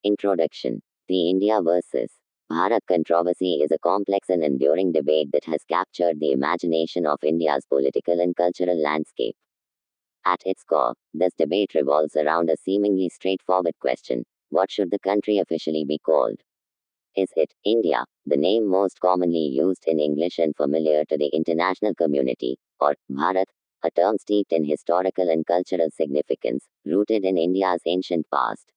Introduction. The India versus Bharat controversy is a complex and enduring debate that has captured the imagination of India's political and cultural landscape. At its core, this debate revolves around a seemingly straightforward question: what should the country officially be called? Is it India, the name most commonly used in English and familiar to the international community, or Bharat, a term steeped in historical and cultural significance, rooted in India's ancient past?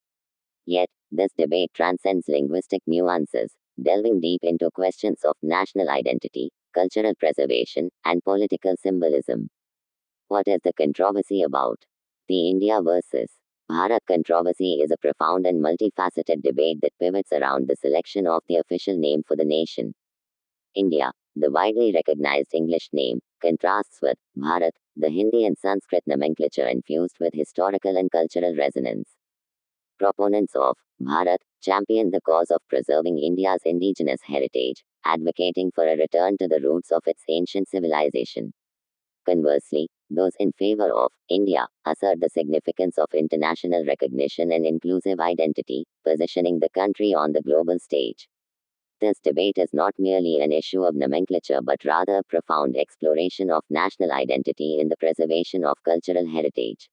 Yet, this debate transcends linguistic nuances, delving deep into questions of national identity, cultural preservation, and political symbolism. What is the controversy about? The India versus Bharat controversy is a profound and multifaceted debate that pivots around the selection of the official name for the nation. India, the widely recognized English name, contrasts with Bharat, the Hindi and Sanskrit nomenclature infused with historical and cultural resonance. Proponents of Bharat champion the cause of preserving India's indigenous heritage, advocating for a return to the roots of its ancient civilization. Conversely, those in favor of India assert the significance of international recognition and inclusive identity, positioning the country on the global stage. This debate is not merely an issue of nomenclature but rather a profound exploration of national identity in the preservation of cultural heritage.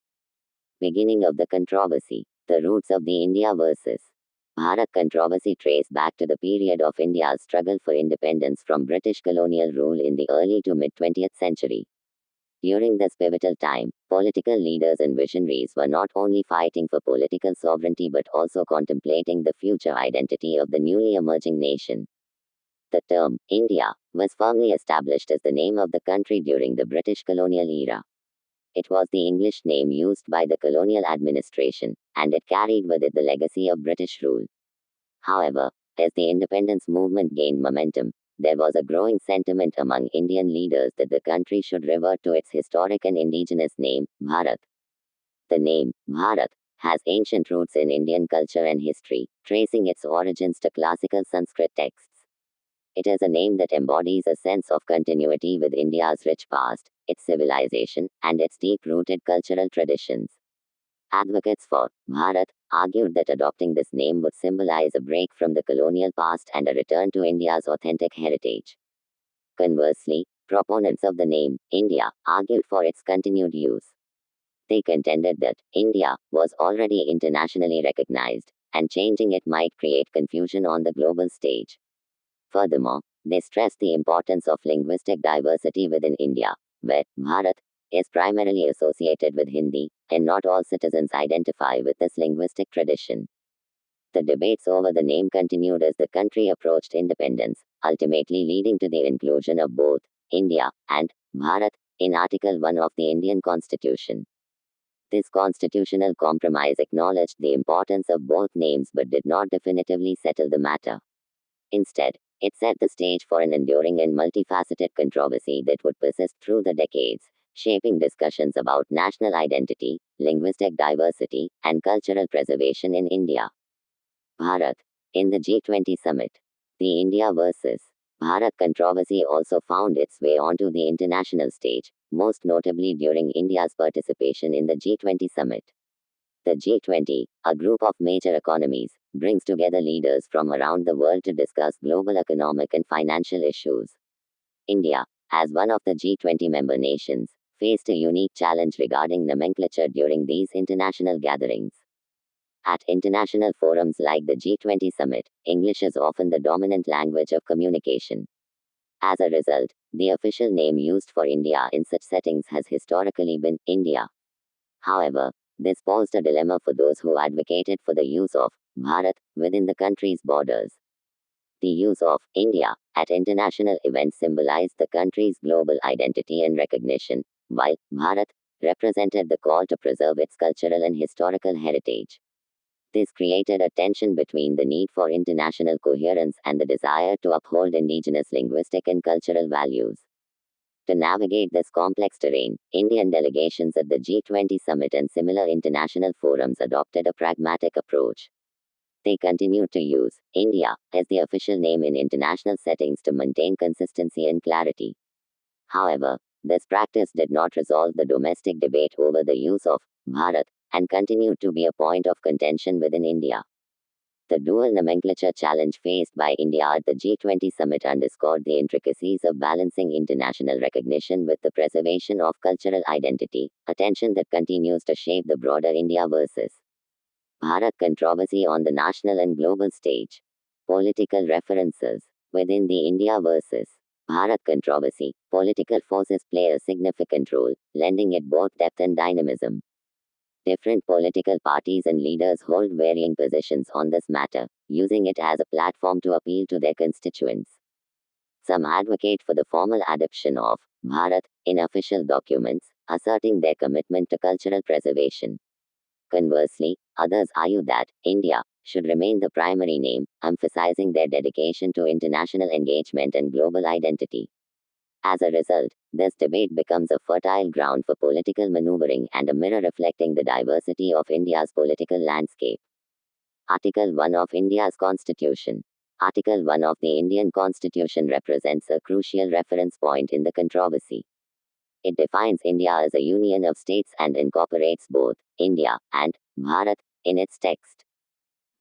Beginning of the controversy. The roots of the India versus Bharat controversy trace back to the period of India's struggle for independence from British colonial rule in the early to mid 20th century. During this pivotal time, political leaders and visionaries were not only fighting for political sovereignty but also contemplating the future identity of the newly emerging nation. The term India was firmly established as the name of the country during the British colonial era. It was the English name used by the colonial administration, and it carried with it the legacy of British rule. However, as the independence movement gained momentum, there was a growing sentiment among Indian leaders that the country should revert to its historic and indigenous name, Bharat. The name, Bharat, has ancient roots in Indian culture and history, tracing its origins to classical Sanskrit texts. It is a name that embodies a sense of continuity with India's rich past, its civilization, and its deep-rooted cultural traditions. Advocates for Bharat argued that adopting this name would symbolize a break from the colonial past and a return to India's authentic heritage. Conversely, proponents of the name India argued for its continued use. They contended that India was already internationally recognized, and changing it might create confusion on the global stage. Furthermore, they stressed the importance of linguistic diversity within India, where Bharat is primarily associated with Hindi, and not all citizens identify with this linguistic tradition. The debates over the name continued as the country approached independence, ultimately leading to the inclusion of both India and Bharat in Article 1 of the Indian Constitution. This constitutional compromise acknowledged the importance of both names but did not definitively settle the matter. Instead, it set the stage for an enduring and multifaceted controversy that would persist through the decades, shaping discussions about national identity, linguistic diversity, and cultural preservation in India. Bharat. In the G20 summit, the India versus Bharat controversy also found its way onto the international stage, most notably during India's participation in the G20 summit. The G20, a group of major economies, brings together leaders from around the world to discuss global economic and financial issues. India, as one of the G20 member nations, faced a unique challenge regarding nomenclature during these international gatherings. At international forums like the G20 summit, English is often the dominant language of communication. As a result, the official name used for India in such settings has historically been India. However, this posed a dilemma for those who advocated for the use of Bharat within the country's borders. The use of India at international events symbolized the country's global identity and recognition, while Bharat represented the call to preserve its cultural and historical heritage. This created a tension between the need for international coherence and the desire to uphold indigenous linguistic and cultural values. To navigate this complex terrain, Indian delegations at the G20 summit and similar international forums adopted a pragmatic approach. They continued to use India as the official name in international settings to maintain consistency and clarity. However, this practice did not resolve the domestic debate over the use of Bharat and continued to be a point of contention within India. The dual nomenclature challenge faced by India at the G20 summit underscored the intricacies of balancing international recognition with the preservation of cultural identity, a tension that continues to shape the broader India versus Bharat controversy on the national and global stage. Political references. Within the India versus Bharat controversy, political forces play a significant role, lending it both depth and dynamism. Different political parties and leaders hold varying positions on this matter, using it as a platform to appeal to their constituents. Some advocate for the formal adoption of Bharat in official documents, asserting their commitment to cultural preservation. Conversely, others argue that India should remain the primary name, emphasizing their dedication to international engagement and global identity. As a result, this debate becomes a fertile ground for political maneuvering and a mirror reflecting the diversity of India's political landscape. Article 1 of India's Constitution. Article 1 of the Indian Constitution represents a crucial reference point in the controversy. It defines India as a union of states and incorporates both India and Bharat in its text.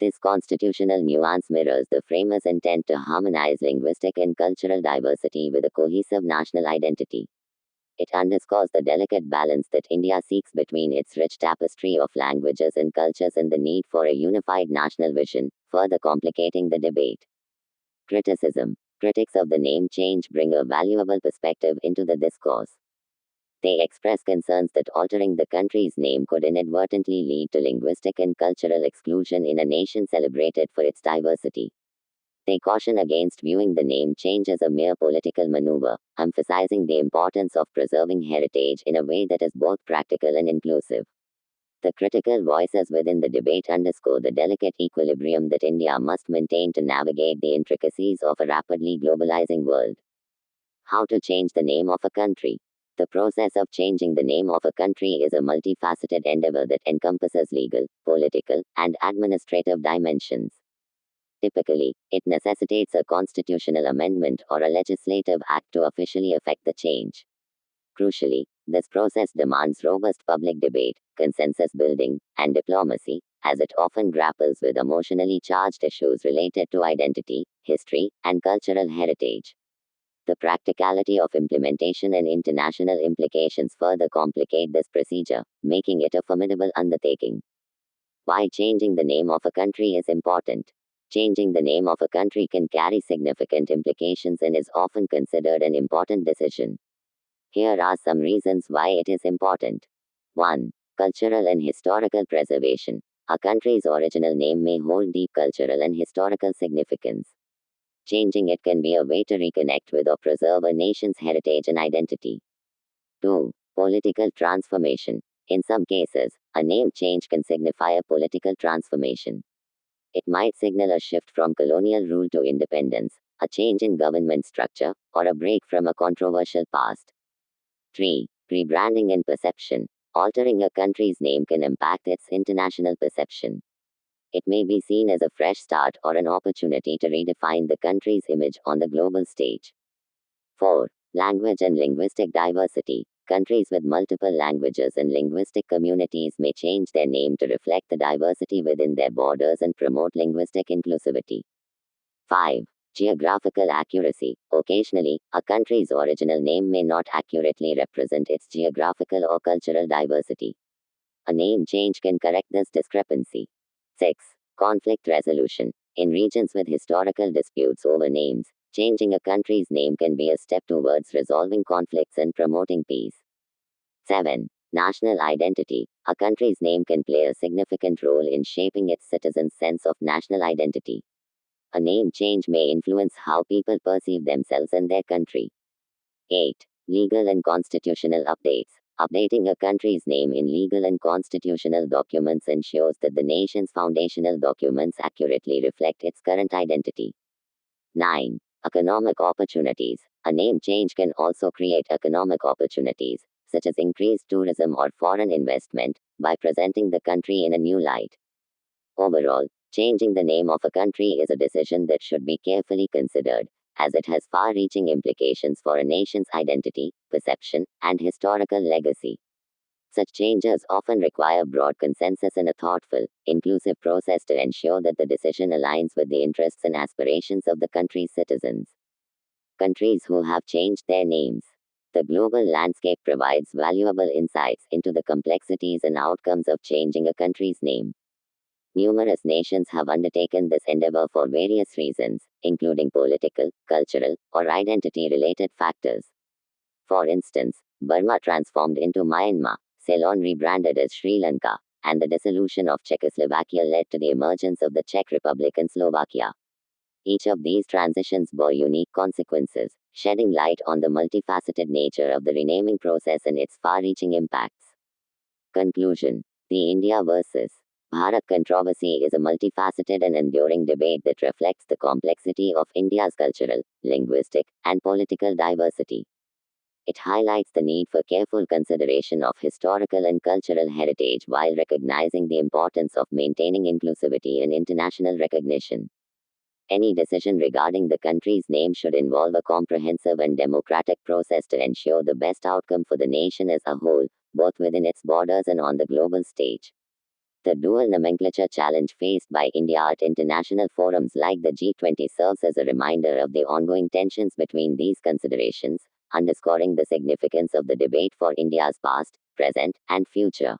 This constitutional nuance mirrors the framers' intent to harmonize linguistic and cultural diversity with a cohesive national identity. It underscores the delicate balance that India seeks between its rich tapestry of languages and cultures and the need for a unified national vision, further complicating the debate. Criticism. Critics of the name change bring a valuable perspective into the discourse. They express concerns that altering the country's name could inadvertently lead to linguistic and cultural exclusion in a nation celebrated for its diversity. They caution against viewing the name change as a mere political maneuver, emphasizing the importance of preserving heritage in a way that is both practical and inclusive. The critical voices within the debate underscore the delicate equilibrium that India must maintain to navigate the intricacies of a rapidly globalizing world. How to change the name of a country? The process of changing the name of a country is a multifaceted endeavor that encompasses legal, political, and administrative dimensions. Typically, it necessitates a constitutional amendment or a legislative act to officially effect the change. Crucially, this process demands robust public debate, consensus building, and diplomacy, as it often grapples with emotionally charged issues related to identity, history, and cultural heritage. The practicality of implementation and international implications further complicate this procedure, making it a formidable undertaking. Why changing the name of a country is important. Changing the name of a country can carry significant implications and is often considered an important decision. Here are some reasons why it is important. 1. Cultural and historical preservation. A country's original name may hold deep cultural and historical significance. Changing it can be a way to reconnect with or preserve a nation's heritage and identity. 2. Political transformation. In some cases, a name change can signify a political transformation. It might signal a shift from colonial rule to independence, a change in government structure, or a break from a controversial past. 3. Rebranding and perception. Altering a country's name can impact its international perception. It may be seen as a fresh start or an opportunity to redefine the country's image on the global stage. 4. Language and linguistic diversity. Countries with multiple languages and linguistic communities may change their name to reflect the diversity within their borders and promote linguistic inclusivity. 5. Geographical accuracy. Occasionally, a country's original name may not accurately represent its geographical or cultural diversity. A name change can correct this discrepancy. 6. Conflict resolution. In regions with historical disputes over names, changing a country's name can be a step towards resolving conflicts and promoting peace. 7. National identity. A country's name can play a significant role in shaping its citizens' sense of national identity. A name change may influence how people perceive themselves and their country. 8. Legal and constitutional updates. Updating a country's name in legal and constitutional documents ensures that the nation's foundational documents accurately reflect its current identity. 9. Economic opportunities. A name change can also create economic opportunities, such as increased tourism or foreign investment, by presenting the country in a new light. Overall, changing the name of a country is a decision that should be carefully considered, as it has far-reaching implications for a nation's identity, perception, and historical legacy. Such changes often require broad consensus and a thoughtful, inclusive process to ensure that the decision aligns with the interests and aspirations of the country's citizens. Countries who have changed their names. The global landscape provides valuable insights into the complexities and outcomes of changing a country's name. Numerous nations have undertaken this endeavor for various reasons, including political, cultural, or identity related factors. For instance, Burma transformed into Myanmar, Ceylon rebranded as Sri Lanka, and the dissolution of Czechoslovakia led to the emergence of the Czech Republic and Slovakia. Each of these transitions bore unique consequences, shedding light on the multifaceted nature of the renaming process and its far-reaching impacts. Conclusion. The India versus Bharat controversy is a multifaceted and enduring debate that reflects the complexity of India's cultural, linguistic, and political diversity. It highlights the need for careful consideration of historical and cultural heritage while recognizing the importance of maintaining inclusivity and international recognition. Any decision regarding the country's name should involve a comprehensive and democratic process to ensure the best outcome for the nation as a whole, both within its borders and on the global stage. The dual nomenclature challenge faced by India at international forums like the G20 serves as a reminder of the ongoing tensions between these considerations, underscoring the significance of the debate for India's past, present, and future.